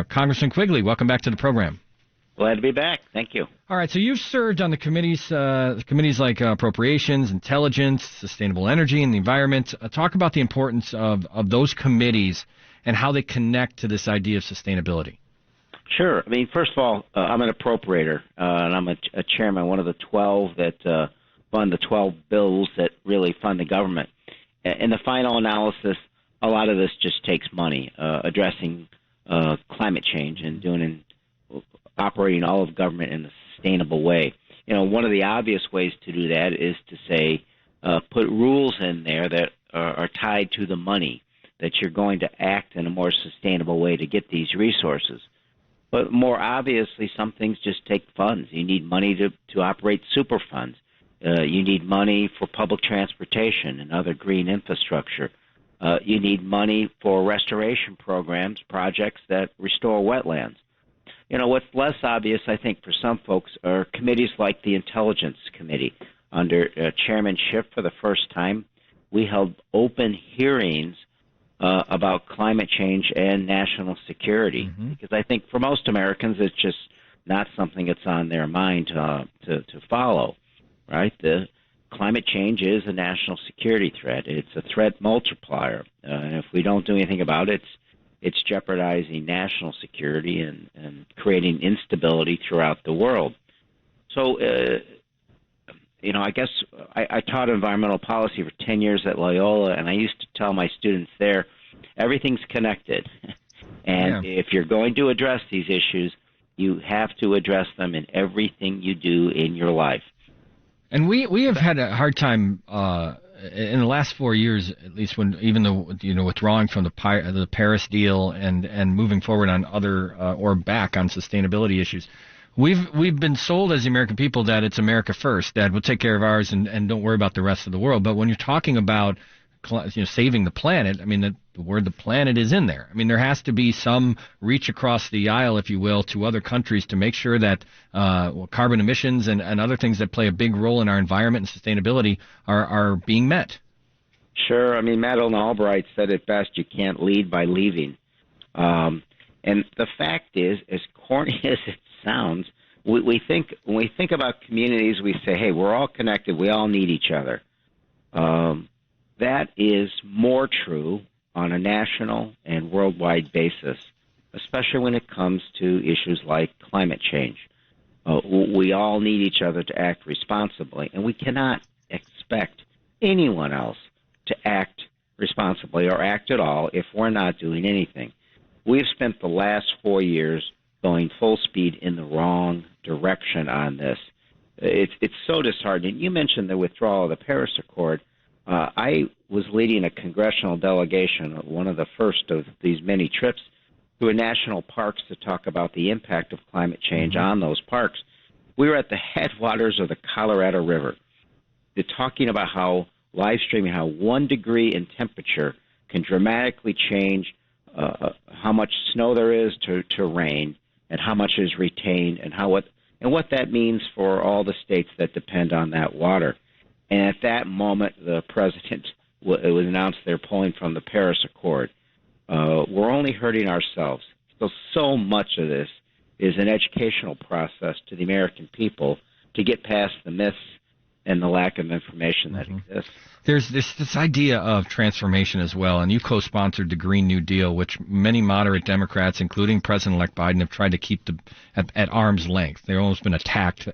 Congressman Quigley, welcome back to the program. Glad to be back. Thank you. All right, so you've served on the committees like Appropriations, Intelligence, Sustainable Energy, and the Environment. Talk about the importance of those committees and how they connect to this idea of sustainability. Sure. I mean, first of all, I'm an appropriator, and I'm a chairman, one of the 12 that fund the 12 bills that really fund the government. In the final analysis, a lot of this just takes money, addressing climate change and operating all of government in a sustainable way. One of the obvious ways to do that is to say, put rules in there that are tied to the money, that you're going to act in a more sustainable way to get these resources. But more obviously, some things just take funds. You need money to operate super funds. You need money for public transportation and other green infrastructure. You need money for restoration programs, projects that restore wetlands. What's less obvious, I think, for some folks are committees like the Intelligence Committee. Under chairmanship for the first time, we held open hearings about climate change and national security, because I think for most Americans it's just not something that's on their mind to follow, right? The climate change is a national security threat. It's a threat multiplier, and if we don't do anything about it, it's jeopardizing national security and creating instability throughout the world. So, I guess I taught environmental policy for 10 years at Loyola, and I used to tell my students there, everything's connected. And if you're going to address these issues, you have to address them in everything you do in your life. And we have had a hard time in the last 4 years, at least, when even though withdrawing from the Paris deal and moving forward on other or back on sustainability issues. We've been sold as the American people that it's America first, that we'll take care of ours and don't worry about the rest of the world. But when you're talking about saving the planet, I mean, the word "the planet" is in there. I mean, there has to be some reach across the aisle, if you will, to other countries to make sure that carbon emissions and other things that play a big role in our environment and sustainability are being met. Sure. I mean, Madeleine Albright said it best: you can't lead by leaving. And the fact is, as corny as it sounds, when we think about communities, we say, hey, we're all connected. We all need each other. That is more true on a national and worldwide basis, especially when it comes to issues like climate change. We all need each other to act responsibly, and we cannot expect anyone else to act responsibly or act at all if we're not doing anything. We've spent the last 4 years going full speed in the wrong direction on this. It's so disheartening. You mentioned the withdrawal of the Paris Accord. I was leading a congressional delegation, one of the first of these many trips, to national parks to talk about the impact of climate change on those parks. We were at the headwaters of the Colorado River. They're talking about how live streaming, how 1 degree in temperature can dramatically change how much snow there is to rain, and how much is retained, and what that means for all the states that depend on that water. And at that moment, the president it was announced they're pulling from the Paris Accord. We're only hurting ourselves. So much of this is an educational process to the American people to get past the myths and the lack of information that exists. There's this idea of transformation as well, and you co-sponsored the Green New Deal, which many moderate Democrats, including President-elect Biden, have tried to keep at arm's length. They've almost been attacked,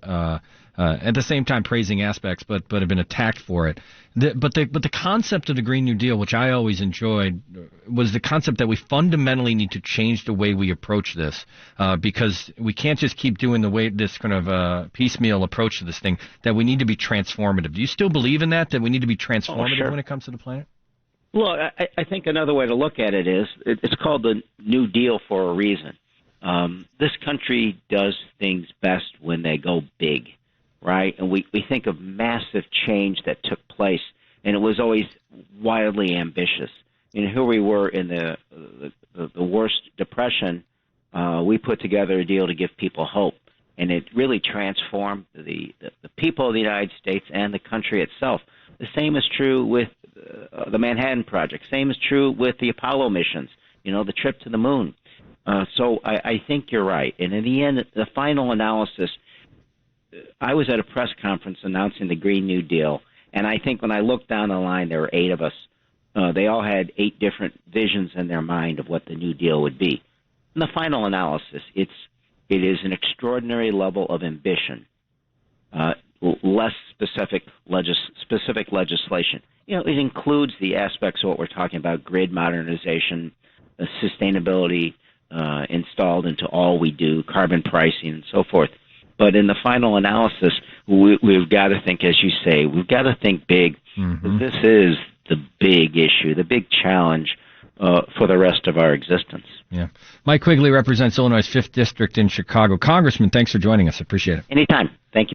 at the same time praising aspects, but have been attacked for it. But the concept of the Green New Deal, which I always enjoyed, was the concept that we fundamentally need to change the way we approach this, because we can't just keep doing this kind of piecemeal approach to this thing, that we need to be transformative. Do you still believe in that we need to be transformative when it comes to the planet? Well, I think another way to look at it is, it's called the New Deal for a reason. This country does things best when they go big, right? And we think of massive change that took place, and it was always wildly ambitious. Here we were in the worst depression. We put together a deal to give people hope, and it really transformed the people of the United States and the country itself. The same is true with the Manhattan Project. Same is true with the Apollo missions, the trip to the moon. So I think you're right. And in the end, the final analysis, I was at a press conference announcing the Green New Deal, and I think when I looked down the line, there were 8 of us. They all had 8 different visions in their mind of what the New Deal would be. In the final analysis, it is an extraordinary level of ambition, less specific legislation. It includes the aspects of what we're talking about: grid modernization, sustainability installed into all we do, carbon pricing, and so forth. But in the final analysis, we've got to think, as you say, we've got to think big. Mm-hmm. This is the big issue, the big challenge for the rest of our existence. Yeah. Mike Quigley represents Illinois' 5th District in Chicago. Congressman, thanks for joining us. Appreciate it. Anytime. Thank you.